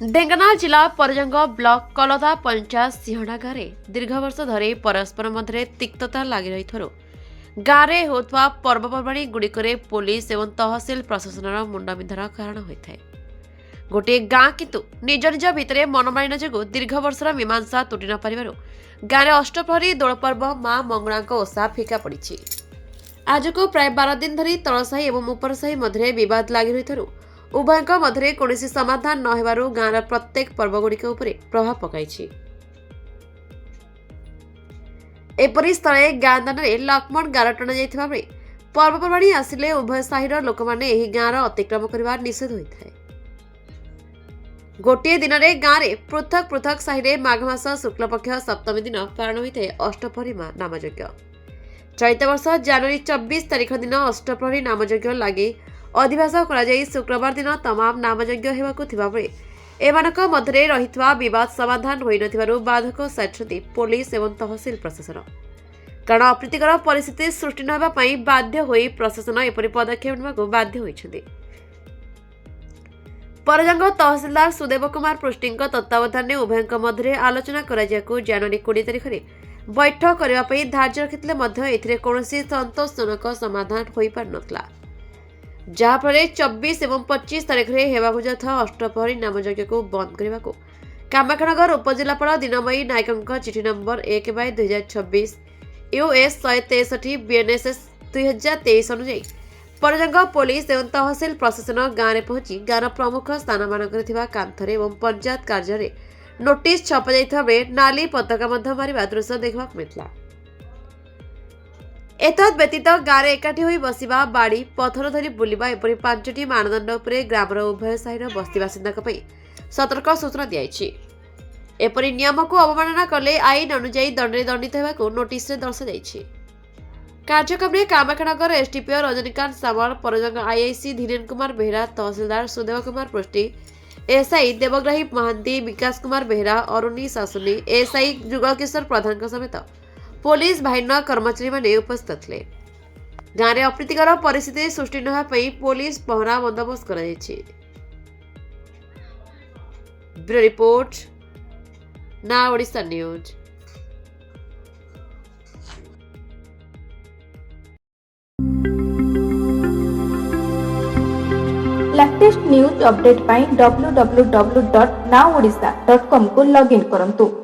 ढेंकानाल जिला परजंग ब्लॉक कलदा पंचायत सिंहड़ा गाँव में दीर्घ वर्ष धरी परस्पर मध्य तिक्तता लगी रही गाँव में होता पर्वपर्वाणी गुड़िकरे पुलिस एवं तहसिल प्रशासन मुंडबिंधार कारण होता है। गोटे गाँ किंतु निज निज भितर मनमालिन्य जो दीर्घ वर्षर मीमांसा तुटी न पार गाँव में अष्टप्रहरी दोल पर्व माँ मंगला ओषा फिका पड़ी। आज को प्राय 12 दिन धरी तलसाही एवं उपरसाही मध्य बद लगी रही उभयों मध्य कौन समाधान न हेबारु गाँवर प्रत्येक पर्वगुड़िक प्रभाव पकाई। एपरी स्थले गाँ दान लक्ष्मण गार टणा जाइथिबा बेले पर्वपर्वाणी आसिले उभय साहिर लोक मैंने गाँवर अतिक्रम करने निषेध होता है। गोटे दिन में गाँव में पृथक पृथक साहिरे माघ मास शुक्लपक्ष सप्तमी दिन पारण होता है अष्टप्रहरी नामयज्ञ। चलित वर्ष जनवरी 24 तारिख दिन अष्टप्रहरी नामयज्ञ लगे अधिवास कर शुक्रवार दिन तमाम नामयज्ञ होगाकू बेले एमानक मध्य रहितवा विवाद समाधान होई नथिबारु बाधक साजिछन्ति पुलिस एवं तहसिल प्रशासन। कारण अप्रीतिकर परिस्थिति सृष्टि न हेबा पई बाध्य होई प्रशासन एपरि पदक्षेप नेबाकू बाध्य होइछन्ति। परजंग तहसिलदार सुदेव कुमार पृष्टिंक तत्वावधान उभयों मध्य आलोचना कराजियाकू जनवरी 20 तारिख में बैठक करबा पई धार्य रखिथिले मध्य एथिरे कोनोसी संतोषजनक समाधान होई पार नथला। जहाँफल 24 एवं 25 तारिख में हेबाकू जाउथवा अष्टप्रहरी नामयज्ञ को बंद करने को कामाक्षानगर उपजिलापाल दिनमयी नायक चिठी number 1/2026 US 163 BNSS 2023 अनुଯାयी Parjang police एवं तहसिल प्रशासन गाँव में पहुंची गाँव प्रमुख स्थान मानक कांथरे एवं पंचायत कार्यालय नोटिस छपा जाइथिबा बेले नाली पताका मारिबा दृश्य देखा मिलता। एतद व्यतीत गाँव में एकाठी होई बसिबा बाड़ी पथर धरी बुलिबा एपरि 5टी मानदंड उपरे ग्रामर उभय साहिर बस्ती बासिंदा सतर्क सूचना दियाइछि। एपरि नियम को अवमानना कले आईन अनुଯାयी दंडे दंडित हेबाकू नोटिस रे दर्शाଯାଇଛି। कार्यक्रम में कामाक्षानगर एसडीपीओ रजनीकांत सामल, परजंग आईआईसी धीरेन कुमार बेहरा, तहसिलदार सुदेव कुमार पृष्टि, एसआई देवग्राही महांती, विकास कुमार बेहरा, अरुणी सासुनी, एसआई जुगल किशोर प्रधान समेत पुलिस बाहिनी कर्मचारी माने उपस्थित थे। गाँव में अप्रीतिकर परिस्थिति सृष्टि न होगा पुलिस पहरा बंदोबस्त कर ब्यूरो रिपोर्ट ना Odisha news. Latest news update पाई www.nowodisha.com को लॉगिन करंतु।